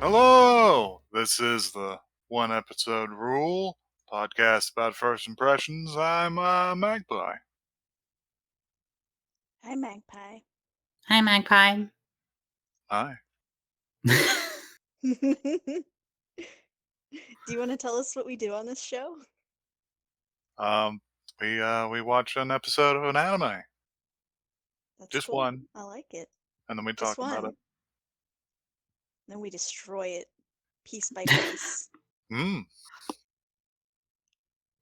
Hello! This is the One Episode Rule podcast about first impressions. I'm Magpie. Hi, Magpie. Hi, Magpie. Hi. Do you want to tell us what we do on this show? We watch an episode of an anime. That's Just cool. one. I like it. And then we Just talk about one. it. Then we destroy it piece by piece.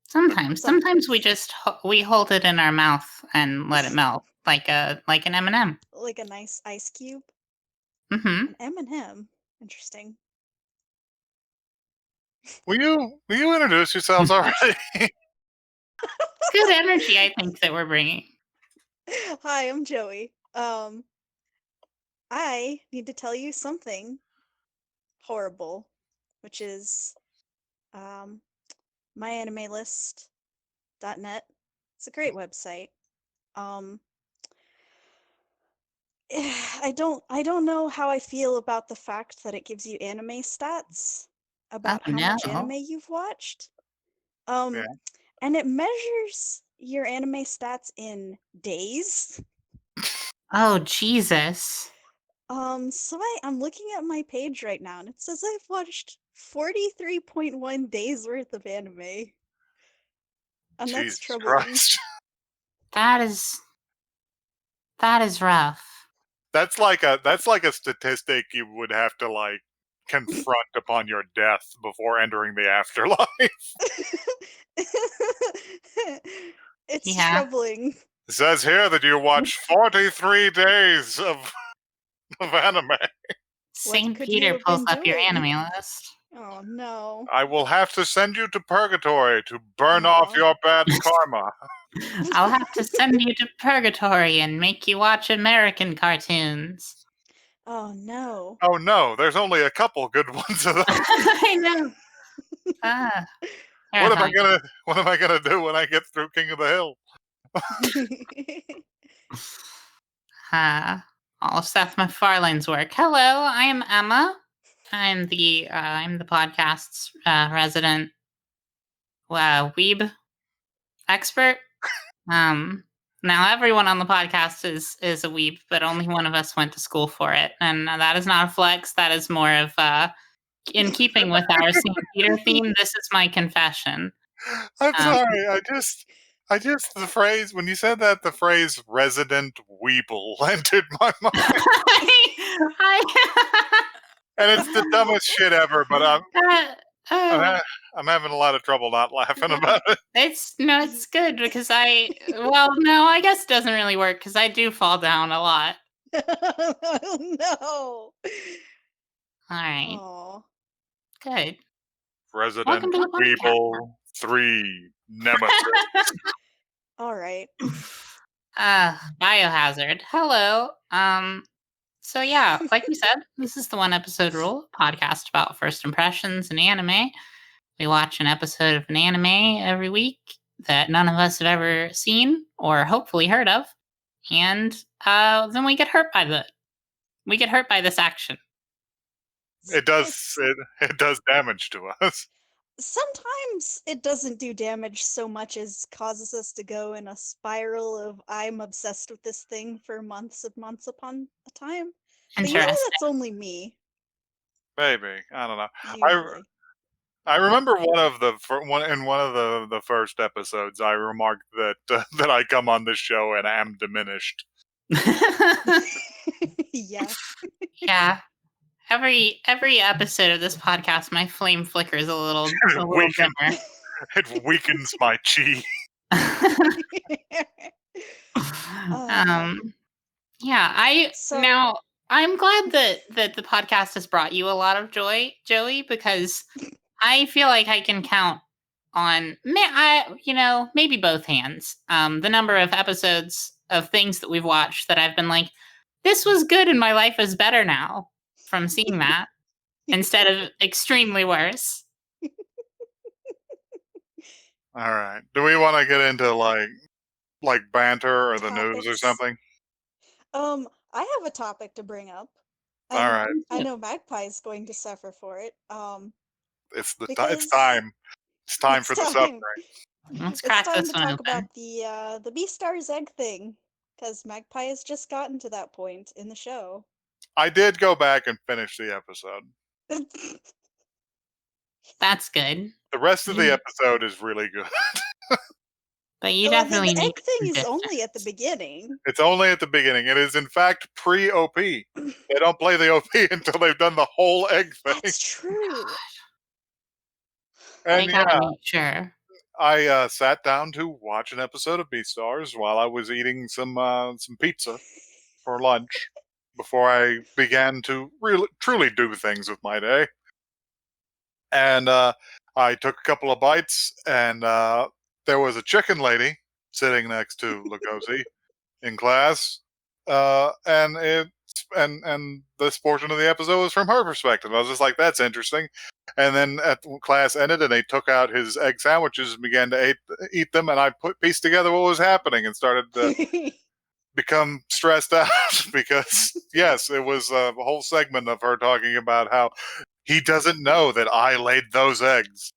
Sometimes we just we hold it in our mouth and let it melt like an M&M. Like a nice ice cube. Mm-hmm. An M&M. Interesting. Will you introduce yourselves already? Good energy, I think, that we're bringing. Hi, I'm Joey. I need to tell you something horrible, which is myanimelist.net. It's a great website. I don't know how I feel about the fact that it gives you anime stats about how much anime you've watched. Yeah. And it measures your anime stats in days. Oh, Jesus. So I'm looking at my page right now, and it says I've watched 43.1 days worth of anime. And Jesus that's troubling. Christ. That is rough. That's like a statistic you would have to confront upon your death before entering the afterlife. It's troubling. It says here that you watched 43 days of anime. St. Peter pulls up your anime list. Oh, no. I will have to send you to purgatory to burn off your bad karma. I'll have to send you to purgatory and make you watch American cartoons. Oh, no. Oh, no. There's only a couple good ones of those. I know. What am I gonna do when I get through King of the Hill? All of Seth MacFarlane's work. Hello, I am Emma. I'm the podcast's resident weeb expert. Now everyone on the podcast is a weeb, but only one of us went to school for it, and that is not a flex. That is more of in keeping with our St. Peter theme. This is my confession. I'm sorry. I just the phrase when you said that, the phrase "resident weeble" entered my mind. And it's the dumbest shit ever, but I'm having a lot of trouble not laughing about it. It's good because I guess it doesn't really work because I do fall down a lot. Oh, no. All right. Aww. Good. Resident Weeble 3 Nemesis. All right. Biohazard. Hello. So yeah, like we said, this is the One Episode Rule podcast about first impressions in anime. We watch an episode of an anime every week that none of us have ever seen or hopefully heard of, and then we get hurt by this action. It does damage to us. Sometimes it doesn't do damage so much as causes us to go in a spiral of I'm obsessed with this thing for months upon a time. But usually that's only me. Maybe. I don't know. Usually. I remember in one of the first episodes, I remarked that I come on this show and am diminished. Yeah. Yeah. Every episode of this podcast, my flame flickers a little dimmer. It weakens my chi. I'm glad that the podcast has brought you a lot of joy, Joey, because I feel like I can count on maybe both hands the number of episodes of things that we've watched that I've been like, this was good and my life is better now from seeing that instead of extremely worse. All right. Do we want to get into like banter or the news or something? I have a topic to bring up. All right. I know Magpie is going to suffer for it. It's Because time. It's time it's for the time. suffering. Let's It's crack time this to one talk open. about the Beastar's egg thing. Because Magpie has just gotten to that point in the show. I did go back and finish the episode. That's good. The rest of the You- episode is really good. But you Well, definitely the need egg thing some is only at the distance. beginning. It's only at the beginning. It is in fact pre-OP. They don't play the OP until they've done the whole egg thing. That's true. They And gotta yeah, make sure. I sat down to watch an episode of Beastars while I was eating some pizza for lunch before I began to really truly do things with my day. And I took a couple of bites, and there was a chicken lady sitting next to Lugosi in class, and this portion of the episode was from her perspective. I was just like, "That's interesting." And then class ended, and they took out his egg sandwiches and began to eat them, and I pieced together what was happening and started to become stressed out because yes, it was a whole segment of her talking about how he doesn't know that I laid those eggs.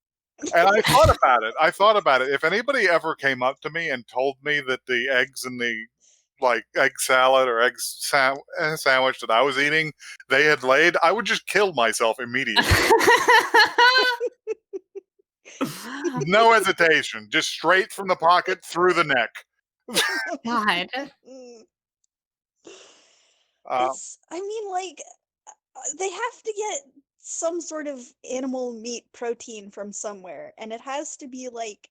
And I thought about it. I thought about it. If anybody ever came up to me and told me that the eggs in the egg salad or sandwich that I was eating they had laid, I would just kill myself immediately. No hesitation. Just straight from the pocket through the neck. God. I mean, like, they have to get some sort of animal meat protein from somewhere, and it has to be, like,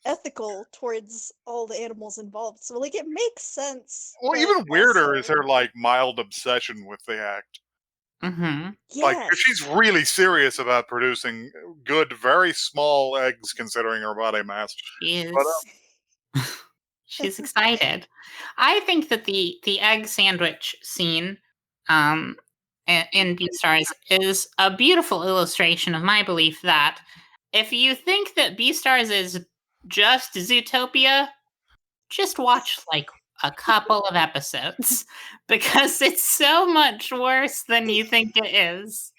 ethical towards all the animals involved. So, like, it makes sense, Well, but even weirder is also, her mild obsession with the act. Mm-hmm. Because she's yes. really serious about producing good, very small eggs considering her body mass. But She's excited. I think that the egg sandwich scene um, in Beastars is a beautiful illustration of my belief that if you think that Beastars is just Zootopia, just watch like a couple of episodes because it's so much worse than you think it is.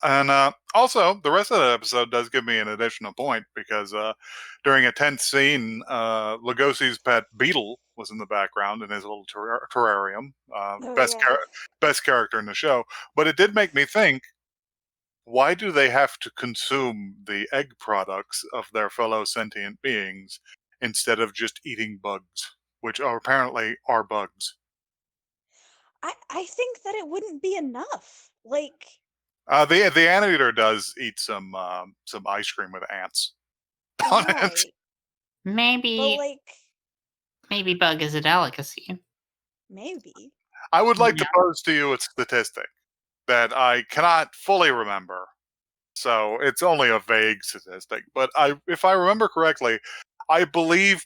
And also, the rest of the episode does give me an additional point because during a tense scene, Lugosi's pet beetle was in the background in his little terrarium. Oh, yeah. Best character in the show. But it did make me think, why do they have to consume the egg products of their fellow sentient beings instead of just eating bugs, which are apparently are bugs? I think that it wouldn't be enough. Like, The anteater does eat some ice cream with ants on it. right. But, Maybe bug is a delicacy. maybe. I would like to Yeah. pose to you a statistic that I cannot fully remember. So it's only a vague statistic, but if I remember correctly, I believe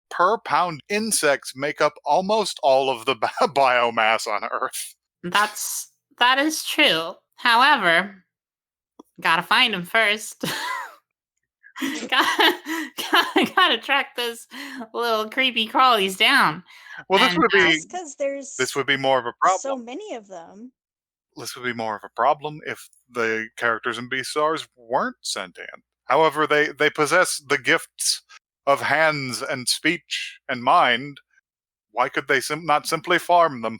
per pound insects make up almost all of the biomass on Earth. That is true. However, gotta find them first. gotta track those little creepy crawlies down. Well, And That's because there's this would be more of a so problem. many of them. This would be more of a problem if the characters in Beastars weren't sentient. However, they possess the gifts of hands and speech and mind. Why could they not simply farm them?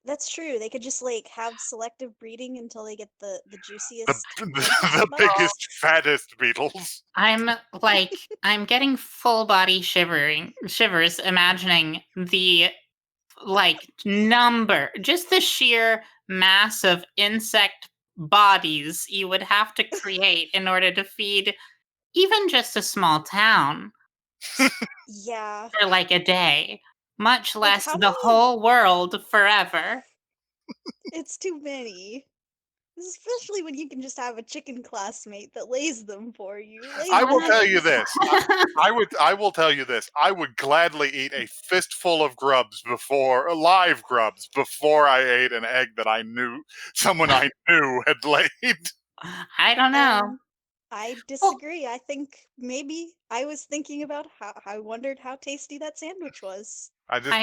That's true. They could just like have selective breeding until they get the The, juiciest the, beetles the about. biggest, fattest beetles. I'm getting full body shivers imagining the just the sheer mass of insect bodies you would have to create in order to feed even just a small town Yeah. for like a day, much Like, less how the many? whole world forever. It's too many. Especially when you can just have a chicken classmate that lays them for you. Lays I the will tell you eggs. this. I will tell you this. I would gladly eat a fistful of live grubs before I ate an egg that someone I knew had laid. I don't know. I Well, disagree. I think maybe I was thinking about how I wondered how tasty that sandwich was. I just I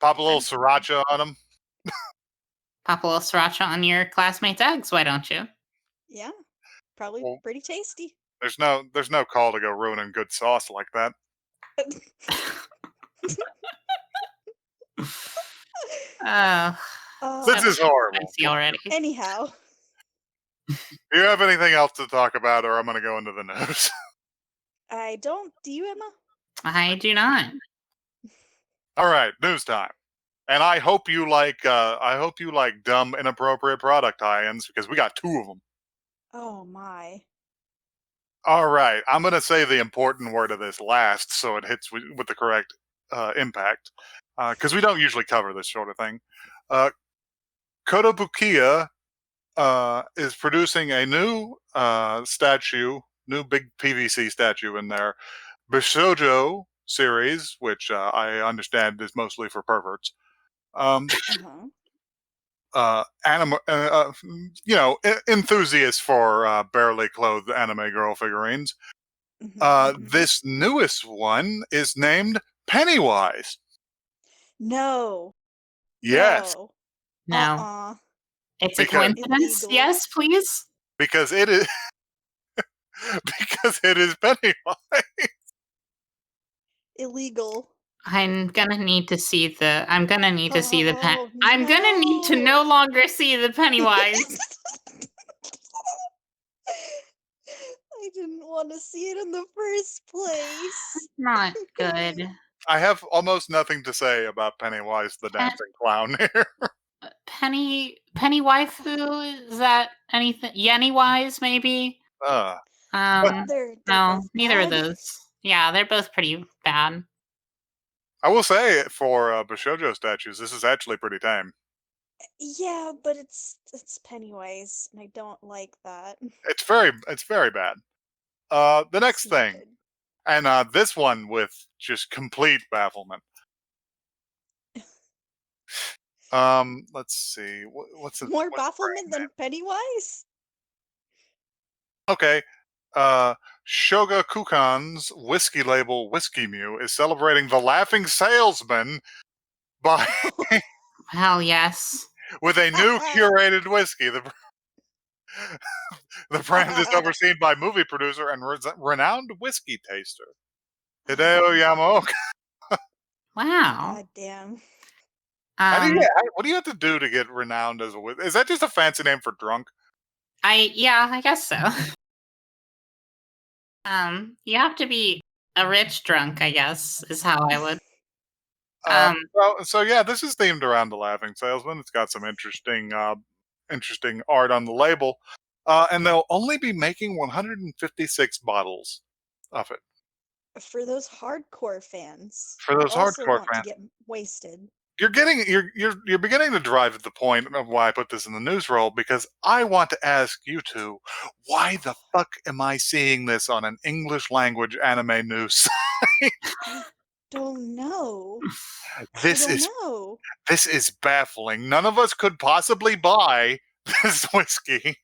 Pop a little sriracha on them. Pop a little sriracha on your classmates' eggs, why don't you? Yeah, probably Well, pretty tasty. there's no call to go ruining good sauce like that. Oh, This is horrible. spicy already. Anyhow, Do you have anything else to talk about, or I'm going to go into the news? I don't. Do you, Emma? I do not. All right, news time. And I hope you like dumb, inappropriate product tie-ins because we got 2 of them. Oh my. All right, I'm going to say the important word of this last, so it hits with the correct impact, because we don't usually cover this sort of thing. Kotobukiya is producing a new statue, new big PVC statue in their Bishoujo series, which I understand is mostly for perverts. Enthusiasts for barely clothed anime girl figurines. This newest one is named Pennywise. No. Yes. No. It's a Because- coincidence. Illegal. Yes, please. Because it is because it is Pennywise. Illegal. I'm gonna need to see the. I'm gonna need to see the pen. Oh, I'm gonna need to no longer see the Pennywise. I didn't want to see it in the first place. Not good. I have almost nothing to say about Pennywise the dancing clown here. Penny waifu, is that anything? Yenny wise, maybe. They're No, both neither of bad. those. Yeah, they're both pretty bad. I will say for Bishoujo statues, this is actually pretty tame. Yeah, but it's Pennywise, and I don't like that. It's very bad. The next thing, Stupid. and this one with just complete bafflement. Let's see. What's the More bafflement than Pennywise? Okay. Shoga Kukan's whiskey label Whiskey Mew is celebrating the Laughing Salesman by Hell yes. with a new curated whiskey. The brand is overseen by movie producer and renowned whiskey taster Hideo Yamaoka. Wow. God damn. What do you have to do to get renowned as a whiskey? Is that just a fancy name for drunk? I guess so. You have to be a rich drunk, I guess, is how I would. So yeah, this is themed around the Laughing Salesman. It's got some interesting art on the label, and they'll only be making 156 bottles of it. For those hardcore fans. For those who also hardcore want fans, to get wasted. you're beginning to drive at the point of why I put this in the news roll, because I want to ask you two, why the fuck am I seeing this on an English language anime news? I don't know. This is baffling. None of us could possibly buy this whiskey.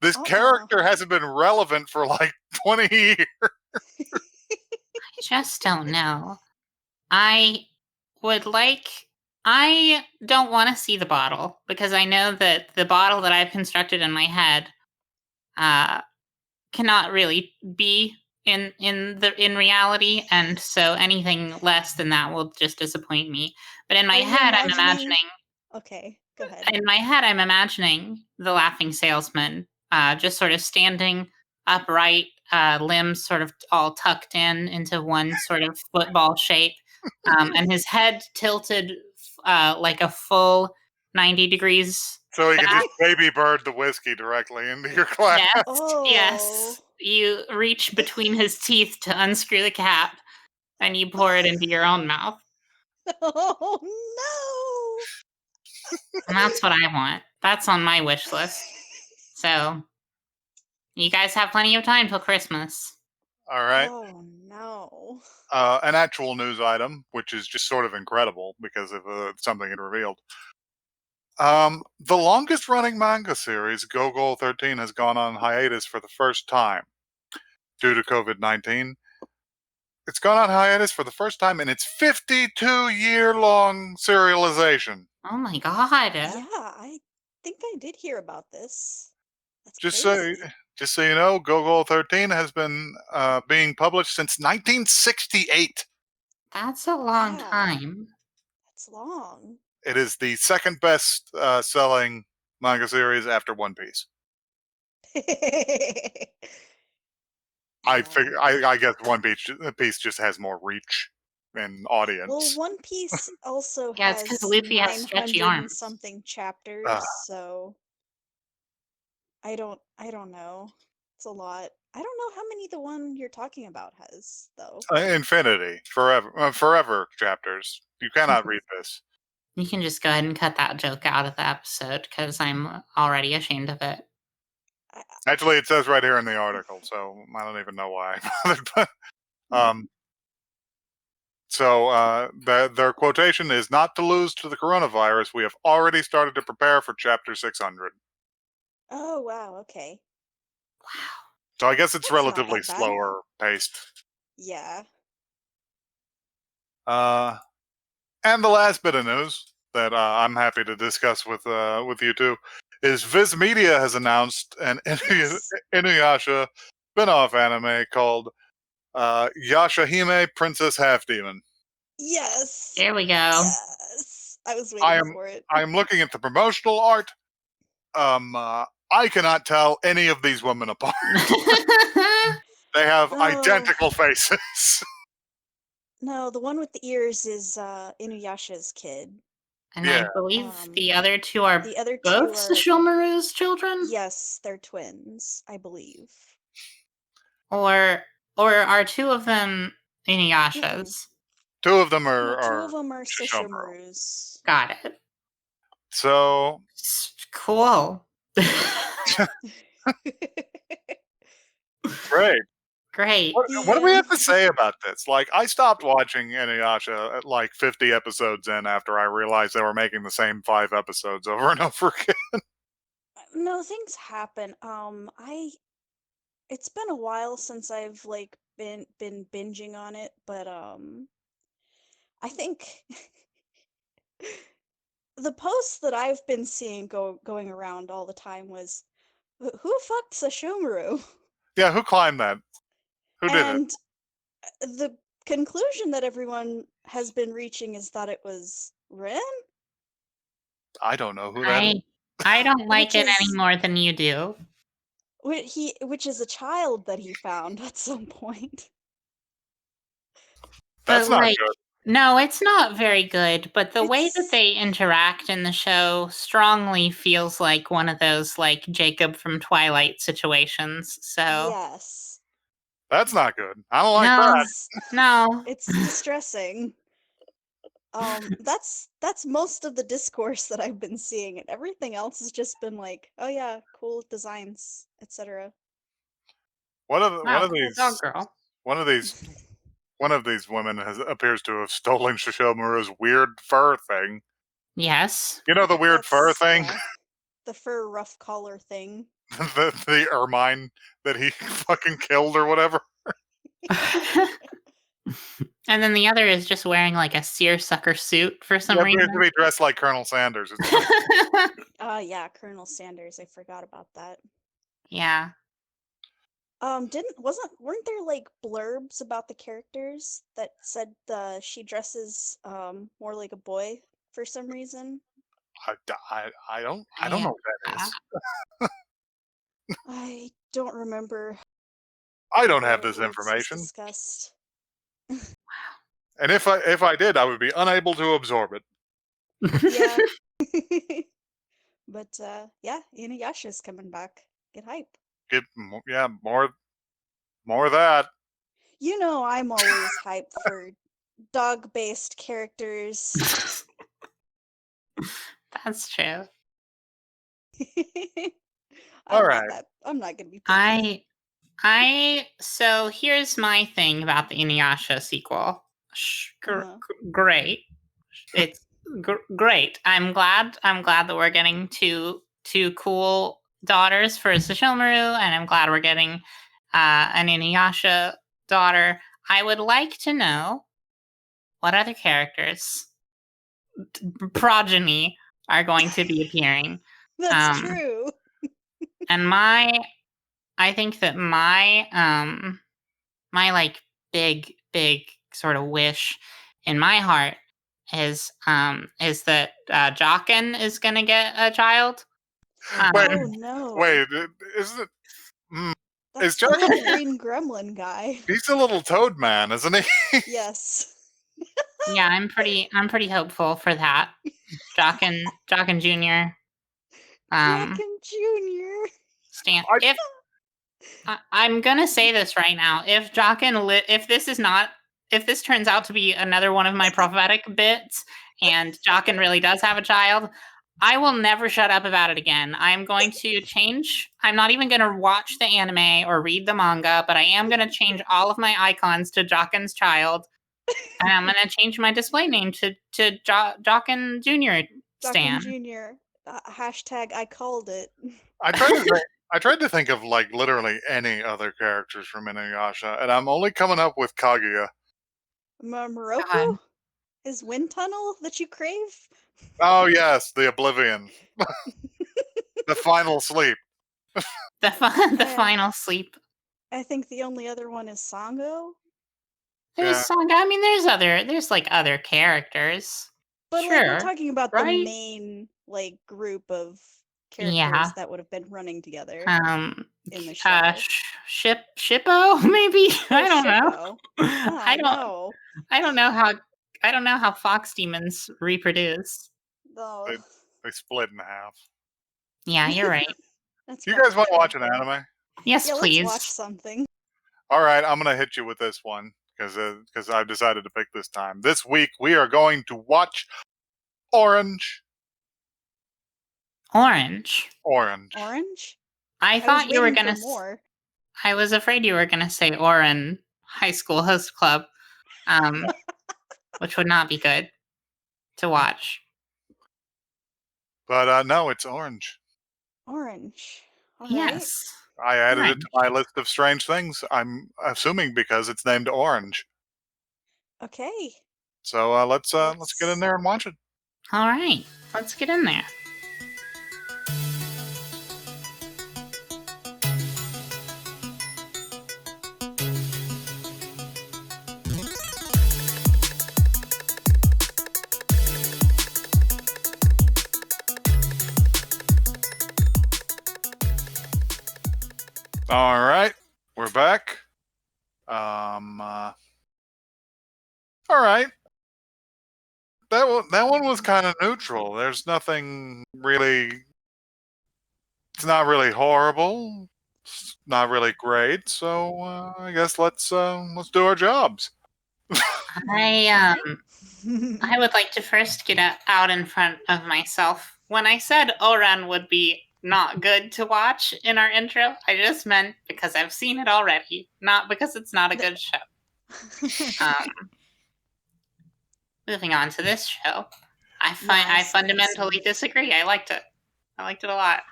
This character hasn't been relevant for like 20 years. I just don't know. I don't want to see the bottle because I know that the bottle that I've constructed in my head cannot really be in reality, and so anything less than that will just disappoint me. But in my head, I'm imagining. Okay, go ahead. In my head, I'm imagining the Laughing Salesman just sort of standing upright, limbs sort of all tucked into one sort of football shape, and his head tilted like a full 90 degrees. So he can just baby bird the whiskey directly into your glass. Yes. You reach between his teeth to unscrew the cap, and you pour it into your own mouth. Oh no! And that's what I want. That's on my wish list. So, you guys have plenty of time till Christmas. All right. Oh no. An actual news item, which is just sort of incredible because of something it revealed. The longest running manga series, Gogol 13, has gone on hiatus for the first time due to COVID-19. it's gone on hiatus for the first time in its 52-year-long serialization. Oh my god. Yeah, I think I did hear about this. That's Just crazy. so you know, Gogol 13 has been being published since 1968. That's a long Yeah. time. That's long. It is the second best selling manga series after One Piece. I figure. I guess One Piece just has more reach and Well, audience. One Piece also Yeah, it's because has Luffy has stretchy 900 and arms. something chapters, so I don't know. It's a lot. I don't know how many the one you're talking about has, though. Infinity, forever chapters. You cannot read this. You can just go ahead and cut that joke out of the episode because I'm already ashamed of it. Actually, it says right here in the article, so I don't even know why. So their quotation is, "Not to lose to the coronavirus, we have already started to prepare for chapter 600." Oh, wow, okay. Wow. So I guess it's That's not relatively that bad. slower paced. Yeah. And the last bit of news that I'm happy to discuss with you two is Viz Media has announced an Yes. Inuyasha spin-off anime called Yashahime Princess Half Demon. Yes. There we go. Yes. I was waiting for it. I'm looking at the promotional art. I cannot tell any of these women apart. They have identical faces. No, the one with the ears is Inuyasha's kid. And I believe the other two are both Sesshomaru's children? Yes, they're twins, I believe. Or are two of them Inuyasha's? Two of them are Sesshomaru's. Got it. So cool. Great. What do we have to Yeah. say about this? Like, I stopped watching Inuyasha at like 50 episodes in after I realized they were making the same 5 episodes over and over again. No, things happen. It's been a while since I've like been binging on it, but I think the posts that I've been seeing going around all the time was, who fucked Sesshomaru? Yeah, who climbed that? Who did it? And the conclusion that everyone has been reaching is that it was Ren? I don't know who that is. I don't like it any more than you do. Which is a child that he found at some point. That's not good. No, it's not very good, but the way that they interact in the show strongly feels like one of those like Jacob from Twilight situations. So yes. That's not good. I don't like that. No. It's distressing. That's most of the discourse that I've been seeing, and everything else has just been like, oh yeah, cool designs, etc. One of these women appears to have stolen Sesshomaru's weird fur thing. Yes. You know the weird fur thing? Yeah. The fur rough collar thing. the ermine that he fucking killed or whatever. And then the other is just wearing like a seersucker suit for some reason. To be dressed like Colonel Sanders. Yeah, Colonel Sanders. I forgot about that. Yeah. Weren't there like blurbs about the characters that said she dresses more like a boy for some reason? I don't know what that is. I don't remember. I don't have this information. Discussed. Wow. And if I did, I would be unable to absorb it. Yeah. But yeah, Inuyasha's coming back. Get hype. More of that. You know I'm always hyped for dog-based characters. That's true. All right. I'm not gonna be picky. So here's my thing about the Inuyasha sequel. Great. It's great. I'm glad that we're getting two cool daughters for Sesshomaru, and I'm glad we're getting an Inuyasha daughter. I would like to know what other characters, progeny, are going to be appearing. That's true. And I think that my like big sort of wish in my heart is that Jockin is gonna get a child. Wait, Oh no! wait, isn't it? That's Is the Jockin? little green gremlin guy. He's a little toad man, isn't he? Yes. Yeah, I'm pretty hopeful for that. Jockin Jr. Jockin Jr. Stan. If I'm gonna say this right now, if Jockin if this turns out to be another one of my prophetic bits, and Jockin really does have a child, I will never shut up about it again. I'm going to change. I'm not even going to watch the anime or read the manga, but I am going to change all of my icons to Jockin's child. And I'm going to change my display name to Jockin Jr. Stan. Jockin Jr. Hashtag I called it. I tried to think of like literally any other characters from Inuyasha, and I'm only coming up with Kaguya. Moroku? Is wind tunnel that you crave? Oh yes, the Oblivion. The final sleep. The final sleep. I think the only other one is Sango. There's Sango. I mean, there's like other characters. But sure, like, we're talking about right? the main like group of characters that would have been running together in the show. Shippo, maybe? I don't know. I don't know how fox demons reproduce. Oh. They split in half. Yeah, you're right. You guys want to watch an anime? Yes, please. Let's watch something. All right, I'm going to hit you with this one because I've decided to pick this time. This week we are going to watch Orange. Orange? I thought you were going to... I was afraid you were going to say Oran High School Host Club, which would not be good to watch. But no, it's Orange. Orange. All yes. Right. I added it to my list of strange things. I'm assuming because it's named Orange. Okay. So let's get in there and watch it. All right, let's get in there. All right, we're back. All right. That one was kind of neutral. There's nothing really. It's not really horrible. It's not really great. So I guess let's do our jobs. I would like to first get out in front of myself. When I said Oran would be not good to watch in our intro, I just meant because I've seen it already, not because it's not a good show. Moving on to this show, I fundamentally disagree. I liked it. I liked it a lot.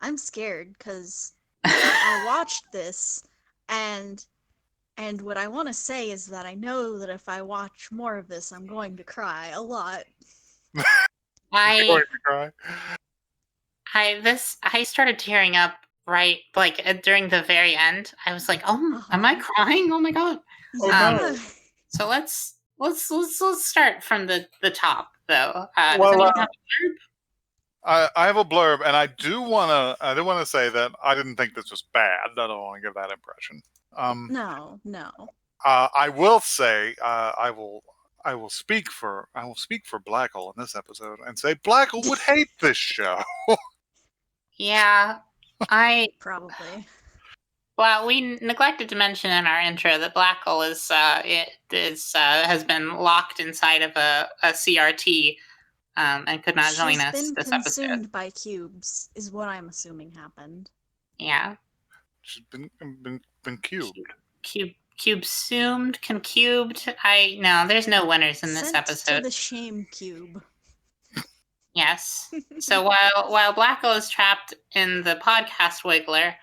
I'm scared because I watched this and what I want to say is that I know that if I watch more of this, I'm going to cry a lot. Going to cry. I started tearing up right like during the very end. I was like, "Oh, am I crying? Oh my god!" Oh no. So let's start from the top though. I have a blurb, and I do want to say that I didn't think this was bad. I don't want to give that impression. No. I will say I will speak for Blackle in this episode and say Blackle would hate this show. Yeah, probably. Well, we neglected to mention in our intro that Blackle has been locked inside of a CRT and could not join us this episode. She's been consumed by cubes, is what I'm assuming happened. Yeah. She's been cubed. Cube-sumed, concubed. No, there's no winners in this episode. To the shame cube. Yes. So while Blackle is trapped in the podcast wiggler,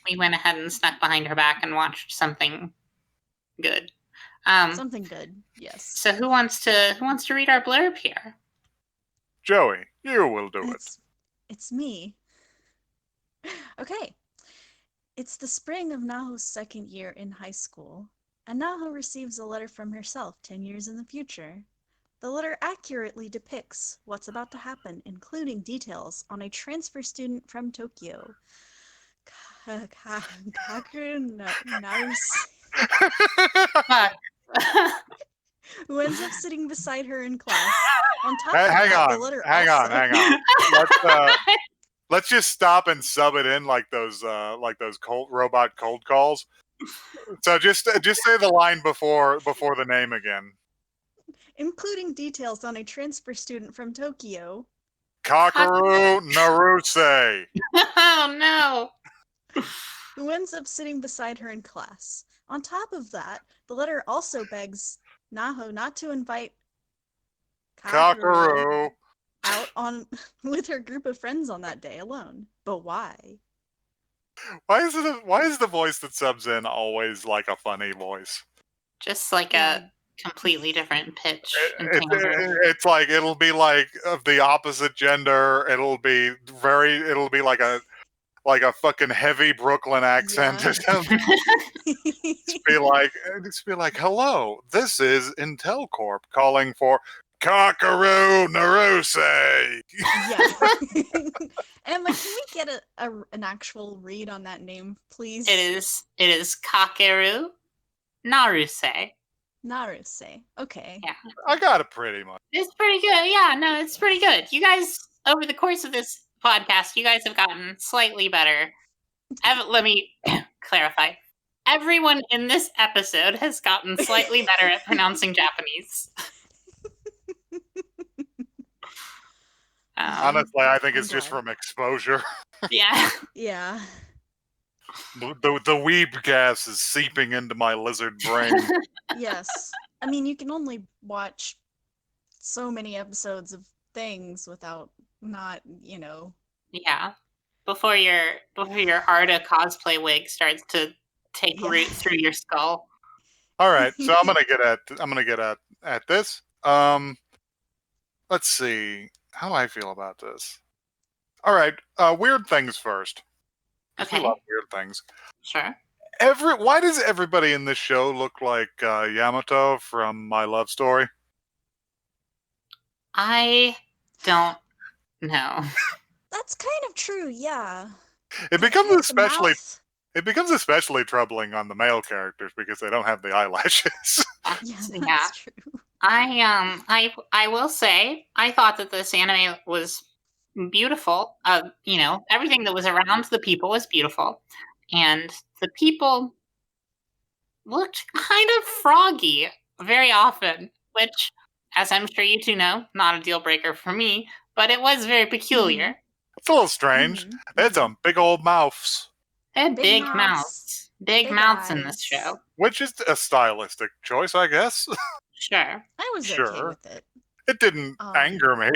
we went ahead and snuck behind her back and watched something good. Something good, yes. So who wants to read our blurb here? Joey, you will do it. It's me. Okay. It's the spring of Naho's second year in high school, and Naho receives a letter from herself 10 years in the future. The letter accurately depicts what's about to happen, including details on a transfer student from Tokyo. Kakeru Naruse. Who ends up sitting beside her in class. On top of that, the letter hang on. Let's just stop and sub it in like those robot cold calls. So just say the line before the name again. Including details on a transfer student from Tokyo. Kakeru Naruse. Oh no. Who ends up sitting beside her in class. On top of that, the letter also begs Naho not to invite Kakeru out with her group of friends on that day alone. But why? Why is the voice that subs in always like a funny voice? Just like a completely different pitch. It's like it'll be like of the opposite gender. It'll be like a fucking heavy Brooklyn accent or something. Just be like, hello, this is Intel Corp calling for Kakeru Naruse. Yeah. Emma, can we get an actual read on that name, please? It is Kakeru Naruse. Naruse. Okay. Yeah. I got it pretty much. It's pretty good. Yeah, no, it's pretty good. You guys, over the course of this podcast, you guys have gotten slightly better. Let me clarify. Everyone in this episode has gotten slightly better at pronouncing Japanese. Honestly, I think it's just from exposure. Yeah. Yeah. The weeb gas is seeping into my lizard brain. Yes. I mean, you can only watch so many episodes of things without not, Yeah. Before your Arda cosplay wig starts to take root through your skull. All right, so I'm gonna get at this. Let's see. How do I feel about this? All right, weird things first. Okay. We love weird things. Sure. Why does everybody in this show look like Yamato from My Love Story? I don't know. That's kind of true, yeah. It becomes especially troubling on the male characters because they don't have the eyelashes. That's true. I will say I thought that this anime was beautiful. Everything that was around the people was beautiful, and the people looked kind of froggy very often, which, as I'm sure you two know, not a deal breaker for me, but it was very peculiar. It's a little strange. They had some big old mouths. They had big mouths. Big mouths in this show. Which is a stylistic choice, I guess. Sure. I was okay with it. It didn't anger me.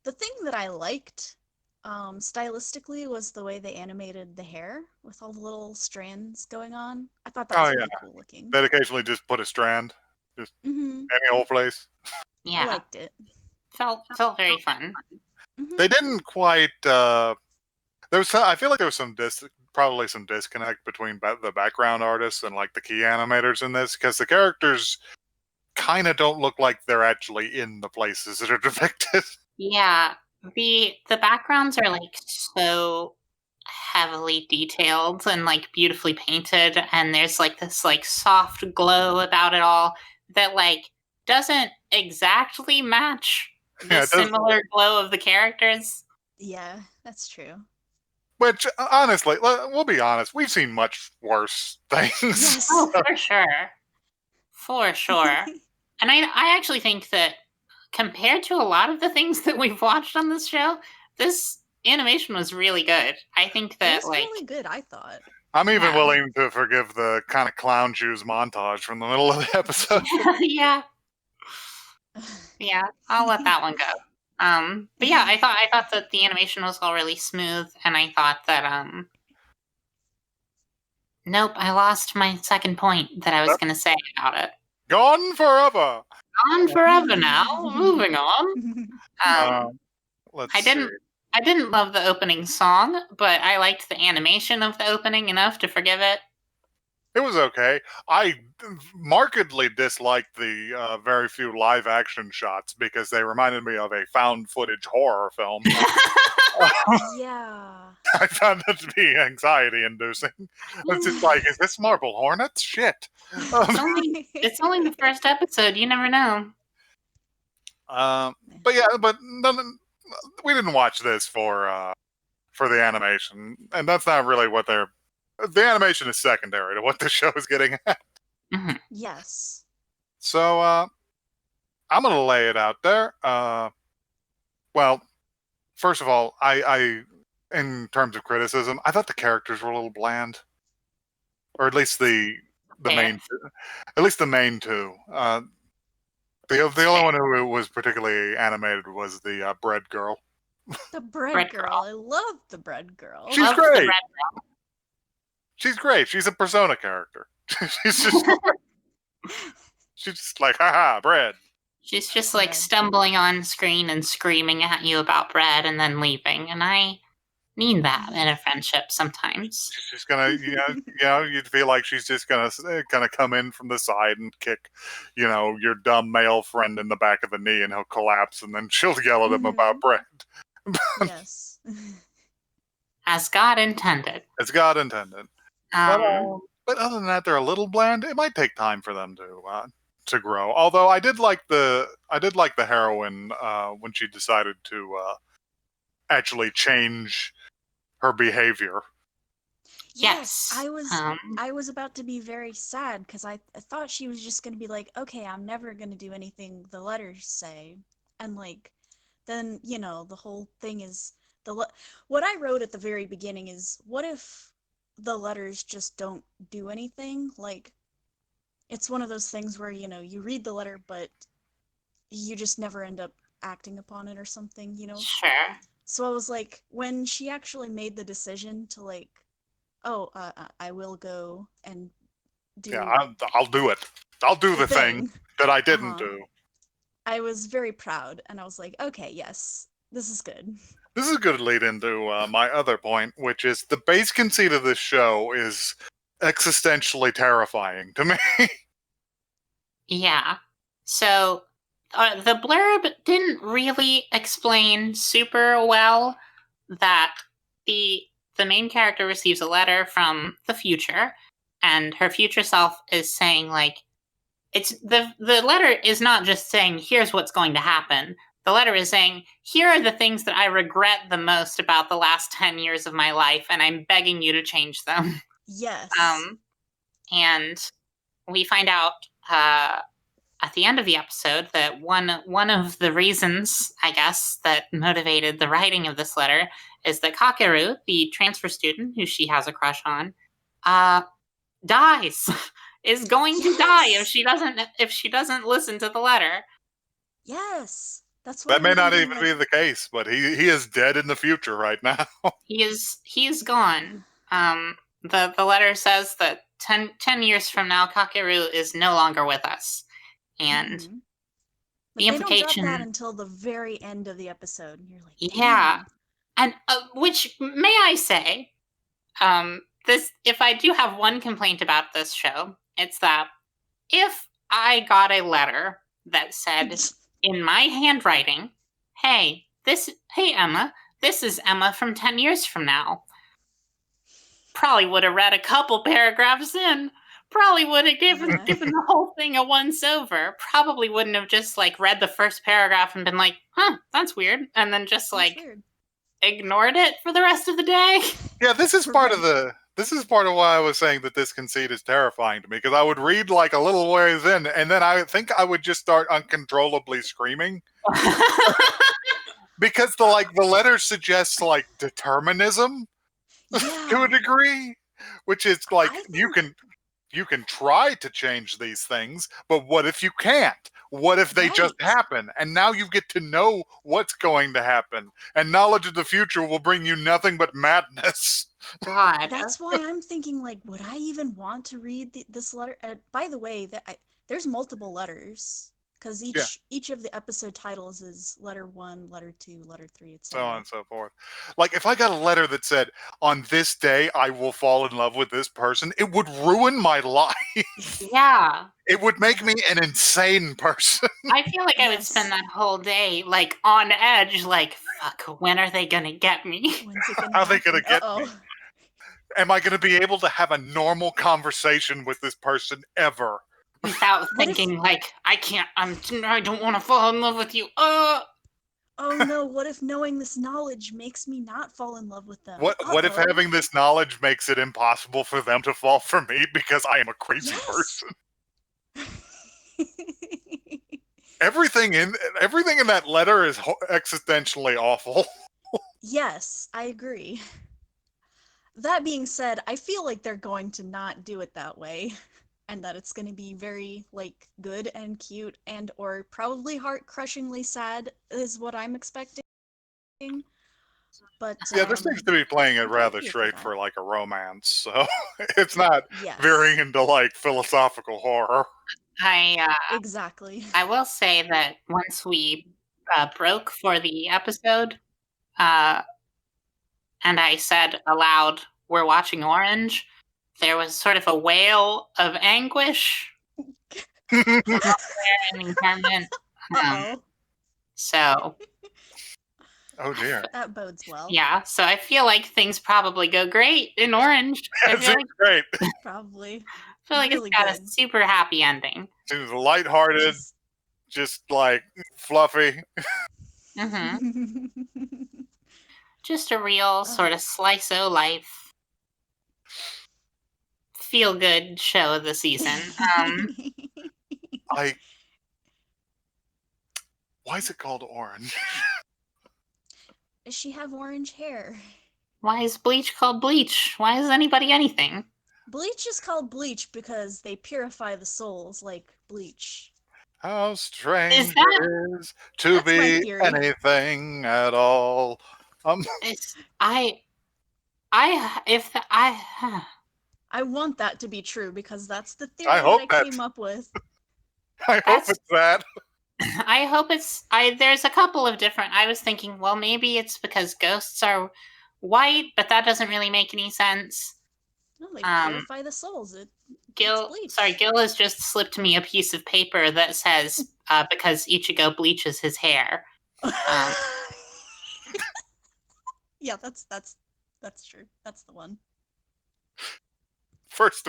The thing that I liked stylistically was the way they animated the hair with all the little strands going on. I thought that was really cool looking. They'd occasionally just put a strand. Just any old place. Yeah. I liked it. Felt very fun. They didn't quite I feel like there was probably some disconnect between the background artists and like the key animators in this, because the characters kind of don't look like they're actually in the places that are depicted. Yeah, the backgrounds are like so heavily detailed and like beautifully painted, and there's like this like soft glow about it all that like doesn't exactly match the similar glow of the characters. Yeah, that's true. Which, honestly, we'll be honest, we've seen much worse things. Yes. Oh, for sure. For sure. And I actually think that compared to a lot of the things that we've watched on this show, this animation was really good. I think that it was really good, I thought. I'm even willing to forgive the kind of clown shoes montage from the middle of the episode. Yeah. Yeah, I'll let that one go. But yeah, I thought that the animation was all really smooth, and I thought that Nope, I lost my second point that I was going to say about it. Gone forever. Gone forever now. Moving on. Let's I didn't love the opening song, but I liked the animation of the opening enough to forgive it. It was okay. I markedly disliked the very few live action shots because they reminded me of a found footage horror film. Yeah. I found that to be anxiety inducing. It's just like, is this Marble Hornets? Shit. It's only the first episode. You never know. But yeah, we didn't watch this for the animation, and that's not really what the animation is secondary to what the show is getting at. Mm-hmm. Yes. So I'm gonna lay it out there. Well, first of all, I in terms of criticism, I thought the characters were a little bland, or at least the main two. The only one who was particularly animated was the bread girl. The bread girl. I love the bread girl. She's great. She's great. She's a Persona character. She's just like, haha, bread. She's just like stumbling on screen and screaming at you about bread and then leaving. And I need that in a friendship sometimes. She's just gonna, you'd feel like she's just gonna come in from the side and kick, your dumb male friend in the back of the knee, and he'll collapse, and then she'll yell at him about bread. Yes. As God intended. As God intended. But other than that, they're a little bland. It might take time for them to grow. Although I did like the heroine when she decided to actually change her behavior. Yes. I was about to be very sad because I thought she was just going to be like, okay, I'm never going to do anything the letters say. And then, the whole thing is what I wrote at the very beginning is, what if the letters just don't do anything? Like, it's one of those things where, you read the letter, but you just never end up acting upon it or something, Sure. So I was like, when she actually made the decision to I will go and do... Yeah, I'll do it. I'll do the thing that I didn't do. I was very proud, and I was like, okay, yes, this is good. This is a good lead into my other point, which is the base conceit of this show is existentially terrifying to me. Yeah. So the blurb didn't really explain super well that the main character receives a letter from the future, and her future self is saying, it's the letter is not just saying, here's what's going to happen. The letter is saying, here are the things that I regret the most about the last 10 years of my life, and I'm begging you to change them. Yes. And we find out at the end of the episode that one of the reasons, I guess, that motivated the writing of this letter is that Kakeru, the transfer student who she has a crush on, dies. Is going to die if she doesn't listen to the letter. Yes. That's that may not even be the case, but he is dead in the future right now. He is gone. The letter says that 10 years from now, Kakeru is no longer with us. And the implication... They don't drop that until the very end of the episode. And you're like, yeah. And which, may I say, if I do have one complaint about this show, it's that if I got a letter that said in my handwriting, hey Emma, this is Emma from 10 years from now. Probably would have read a couple paragraphs in. Probably would have given the whole thing a once over. Probably wouldn't have just read the first paragraph and been like, that's weird. And then just ignored it for the rest of the day. Yeah, this is part of why I was saying that this conceit is terrifying to me, because I would read a little ways in, and then I think I would just start uncontrollably screaming. Because the letter suggests determinism to a degree, which is you can try to change these things, but what if you can't? What if they just happen? And now you get to know what's going to happen. And knowledge of the future will bring you nothing but madness. God. That's why I'm thinking, like, would I even want to read this letter? By the way, there's multiple letters, because each of the episode titles is letter 1, letter 2, letter 3, etc. So on and so forth. Like, if I got a letter that said, on this day I will fall in love with this person, it would ruin my life. Yeah. It would make me an insane person. I feel like I would spend that whole day, like, on edge, like, fuck, when are they gonna get me? How are they gonna get me? Am I gonna be able to have a normal conversation with this person ever? Without thinking, like, I don't want to fall in love with you. Oh no, what if knowing this knowledge makes me not fall in love with them? What if having this knowledge makes it impossible for them to fall for me because I am a crazy person? Everything in that letter is existentially awful. Yes, I agree. That being said, I feel like they're going to not do it that way, and that it's going to be very, like, good and cute and or probably heart-crushingly sad is what I'm expecting. But yeah, this seems to be playing it rather straight for like a romance, so it's not veering into like philosophical horror. Exactly. I will say that once we broke for the episode, and I said aloud, "We're watching Orange," there was sort of a wail of anguish. And impairment. So. Oh dear. That bodes well. Yeah, so I feel like things probably go great in Orange. It seems great. Probably. I feel like it's got a super happy ending. Seems lighthearted, just like fluffy. Mm-hmm. Just a real sort of slice o' life, feel good show of the season. Why is it called Orange? Does she have orange hair? Why is bleach called bleach? Why is anybody anything? Bleach is called bleach because they purify the souls like bleach. How strange it is to be anything at all. I want that to be true because that's the theory that I came up with. I hope it's that. I hope it's. There's a couple of different. I was thinking, well, maybe it's because ghosts are white, but that doesn't really make any sense. No, they purify the souls. Gil has just slipped me a piece of paper that says because Ichigo bleaches his hair. Yeah, that's true. That's the one. First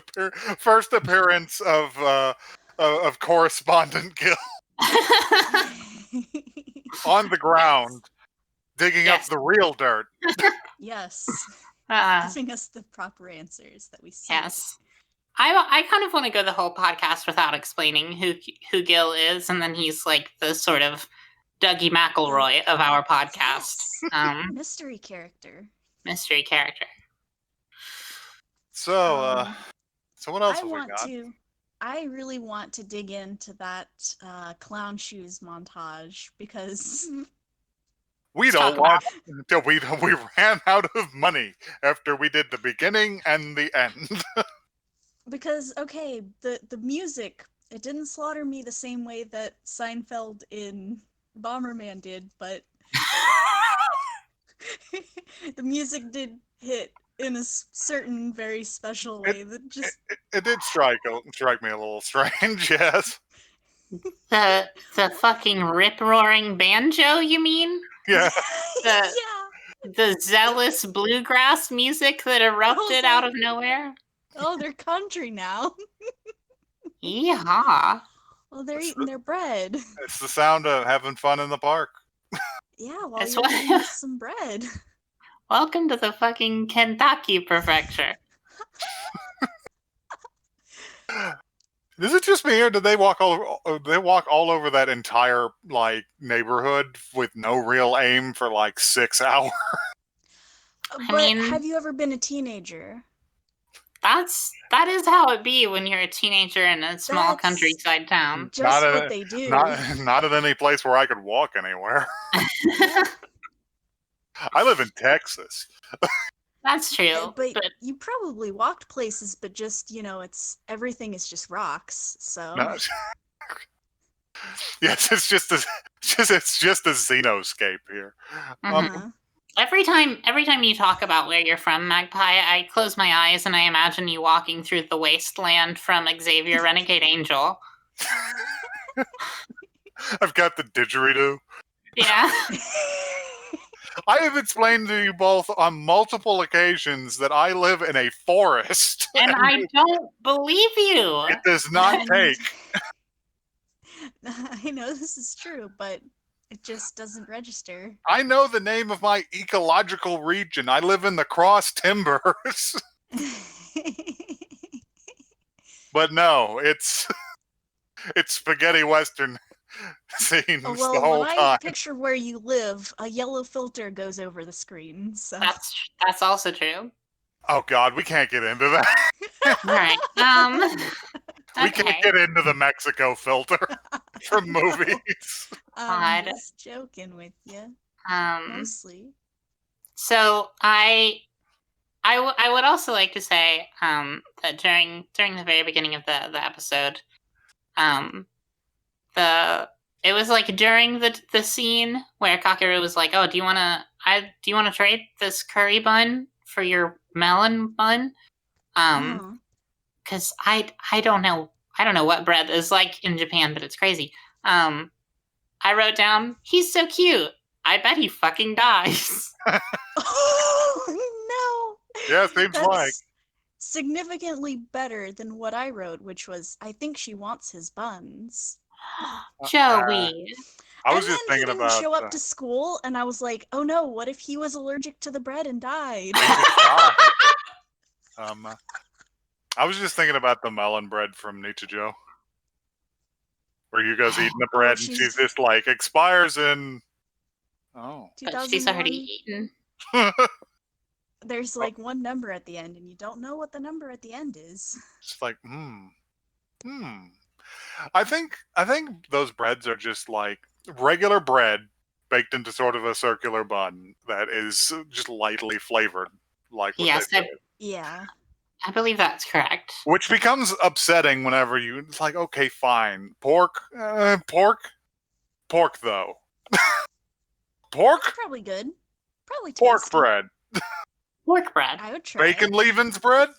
appearance of correspondent Gil. On the ground, digging up the real dirt. Yes. Giving us the proper answers that we see. Yes. I kind of want to go the whole podcast without explaining who Gil is, and then he's like the sort of Dougie McElroy of our podcast. Yes. Mystery character. So what else have we got? I really want to dig into that clown shoes montage because we ran out of money after we did the beginning and the end. Because the music, it didn't slaughter me the same way that Seinfeld in Bomberman did, but the music did hit in a certain very special way that just it did strike me a little strange. Yes. The fucking rip-roaring banjo, you mean? Yeah. The zealous bluegrass music that erupted out of nowhere. Oh, they're country now. Yeehaw. Well, they're eating their bread. It's the sound of having fun in the park. Yeah, while you're eating some bread. Welcome to the fucking Kentucky prefecture. Is it just me, or did they walk all over that entire like neighborhood with no real aim for like 6 hours? But have you ever been a teenager? That is how it be when you're a teenager in a small countryside town. Just what they do. Not in any place where I could walk anywhere. I live in Texas. That's true. But you probably walked places, but just, everything is just rocks, so. No. Yes, it's just a xenoscape here. Mm-hmm. Every time you talk about where you're from, Magpie, I close my eyes and I imagine you walking through the wasteland from Xavier Renegade Angel. I've got the didgeridoo. Yeah. I have explained to you both on multiple occasions that I live in a forest. And I don't believe you. It does not take. I know this is true, but it just doesn't register. I know the name of my ecological region. I live in the cross timbers. But no, it's spaghetti western scenes the whole time. When I picture where you live, a yellow filter goes over the screen. So that's also true. Oh God, we can't get into that. All right. We can't get into the Mexico filter from movies. I'm just joking with you. Mostly. So I would also like to say that during the very beginning of the episode, it was like during the scene where Kakeru was like, "Oh, do you want to trade this curry bun for your melon bun?" Because I don't know what bread is like in Japan, but it's crazy. I wrote down, "He's so cute. I bet he fucking dies." Oh no! Yeah, seems like significantly better than what I wrote, which was, "I think she wants his buns." Joey. I was just thinking he didn't show up to school, and I was like, "Oh no! What if he was allergic to the bread and died?" I was just thinking about the melon bread from Nichijou, where you guys eating the bread and she's just like expires in. Oh, but she's already eaten. There's like one number at the end, and you don't know what the number at the end is. It's like, I think those breads are just like regular bread baked into sort of a circular bun that is just lightly flavored, like yes, yeah. I believe that's correct. Which becomes upsetting whenever it's like, okay, fine, pork though. Pork? Probably good. Probably tasty. Pork bread. Pork bread. I would try. Bacon leavings bread?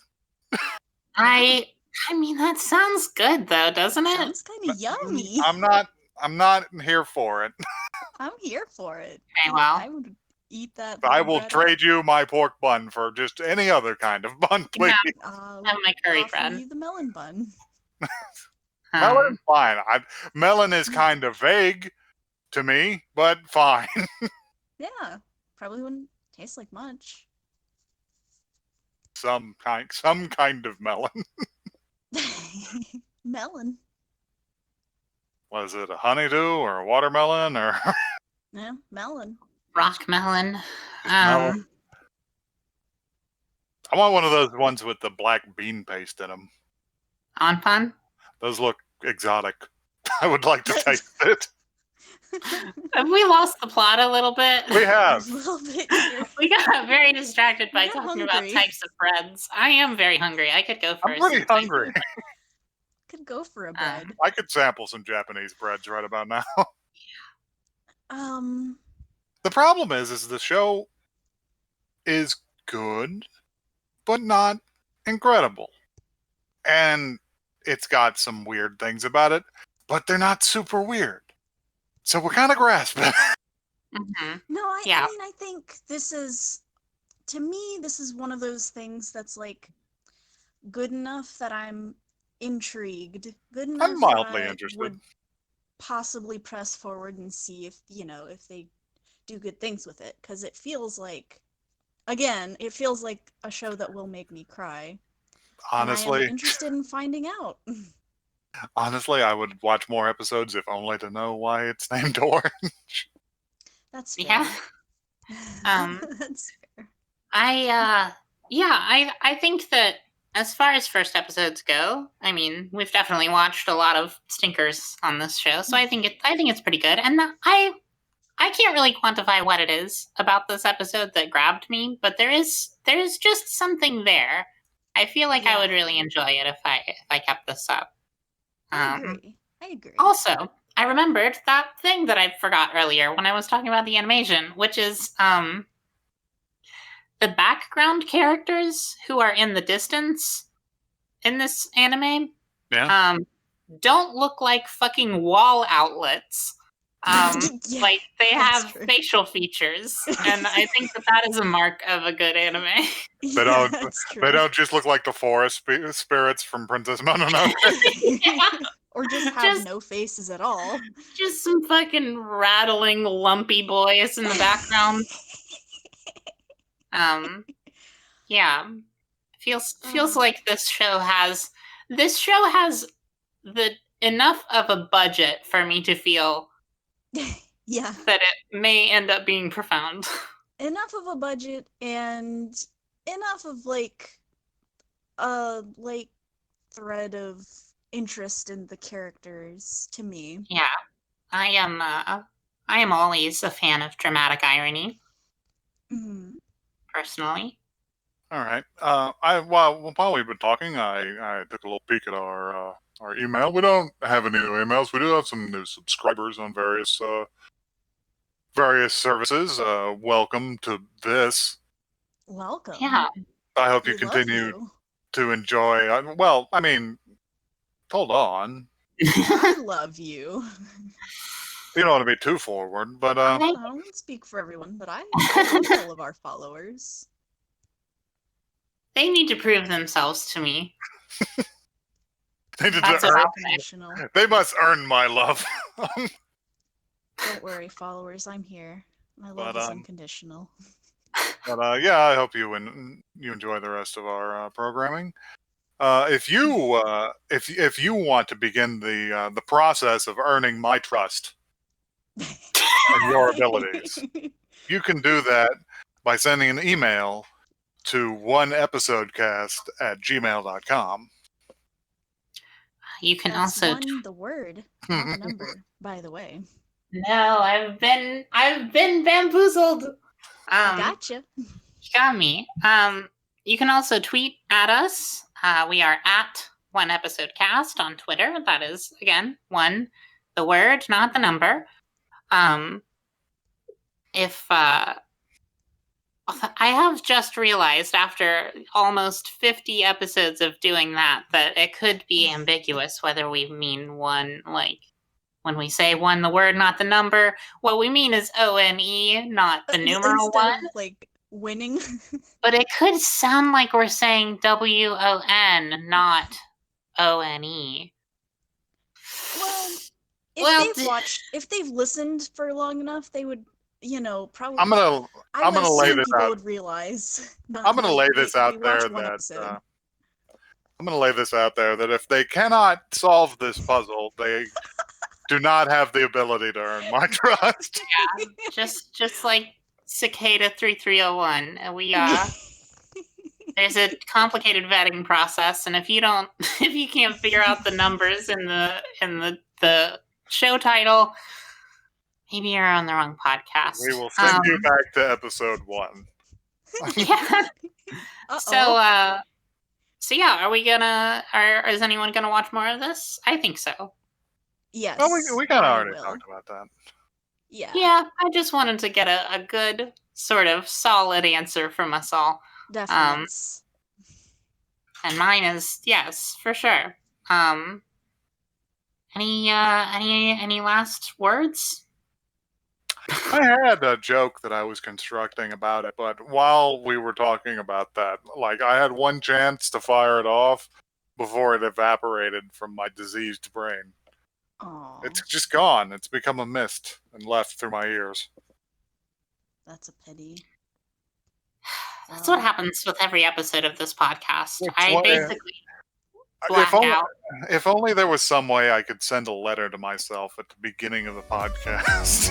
I mean, that sounds good though, doesn't it? Sounds kind of yummy. I'm not here for it. I'm here for it. Okay, well, I would eat that. I will trade you my pork bun for just any other kind of bun, please. Have my curry bread. You the melon bun. Melon is fine. Melon is kind of vague to me, but fine. Yeah, probably wouldn't taste like much. Some kind of melon. Melon. Was it a honeydew or a watermelon or? Yeah, melon. Rock melon. Melon. I want one of those ones with the black bean paste in them. Anpan? Those look exotic. I would like to taste it. Have we lost the plot a little bit? We have. A little bit. We got very distracted by talking about types of breads. I am very hungry. I could go for I'm pretty hungry. Could go for a bread. I could sample some Japanese breads right about now. The problem is the show is good, but not incredible. And it's got some weird things about it, but they're not super weird. So we're kind of grasping. Mm-hmm. No, I mean, I think this is one of those things that's like good enough that I'm intrigued. Good enough I'm mildly that I interested. would possibly press forward and see if they do good things with it, because it feels like a show that will make me cry. Honestly, and I am interested in finding out. Honestly, I would watch more episodes if only to know why it's named Orange. That's fair. Yeah. That's fair. I think that as far as first episodes go, I mean, we've definitely watched a lot of stinkers on this show, so I think it's pretty good. And I can't really quantify what it is about this episode that grabbed me, but there is just something there. I feel like I would really enjoy it if I kept this up. I agree. Also, I remembered that thing that I forgot earlier when I was talking about the animation, which is the background characters who are in the distance in this anime don't look like fucking wall outlets. Like they have facial features, and I think that is a mark of a good anime. They don't just look like the forest spirits from Princess Mononoke. Or just have no faces at all. Just some fucking rattling lumpy boys in the background. Yeah. Feels like this show has the enough of a budget for me to feel that it may end up being profound. Enough of a budget and enough of like thread of interest in the characters to me. Yeah. I am always a fan of dramatic irony. Mm-hmm. Personally. All right. While we've been talking, I took a little peek at our email. We don't have any new emails. We do have some new subscribers on various services. Welcome to this. Welcome. Yeah. I hope you continue to enjoy. Hold on. I love you. You don't want to be too forward, but I don't speak for everyone, but I love all of our followers. They need to prove themselves to me. They must earn my love. Don't worry, followers. I'm here. My love is unconditional. But I hope you enjoy the rest of our programming. If you want to begin the process of earning my trust and your abilities, you can do that by sending an email to oneepisodecast@gmail.com. You can That's also the word, not the number, by the way. No, I've been bamboozled. Gotcha. You got me. You can also tweet at us. We are at oneepisodecast on Twitter. That is, again, one, the word, not the number. If I have just realized after almost 50 episodes of doing that it could be ambiguous whether we mean one, like when we say one, the word, not the number. What we mean is O-N-E, not the numeral one. Instead of, like, winning. But it could sound like we're saying W-O-N, not O-N-E. Well, if they've listened for long enough, they would, probably. I'm gonna lay this out. Would realize. I'm gonna lay this out there that if they cannot solve this puzzle, they do not have the ability to earn my trust. Yeah, just like Cicada 3301. There's a complicated vetting process, and if you can't figure out the numbers in the show title, maybe you're on the wrong podcast. We will send you back to episode 1. Yeah. So yeah, is anyone gonna watch more of this? I think so. Yes. Oh, we kind of already talked about that. Yeah. Yeah, I just wanted to get a good sort of solid answer from us all. Definitely. And mine is yes, for sure. Any last words? I had a joke that I was constructing about it, but while we were talking about that, like I had one chance to fire it off before it evaporated from my diseased brain. Aww. It's just gone. It's become a mist and left through my ears. That's a pity. That's what happens with every episode of this podcast. I basically black out. If only there was some way I could send a letter to myself at the beginning of the podcast.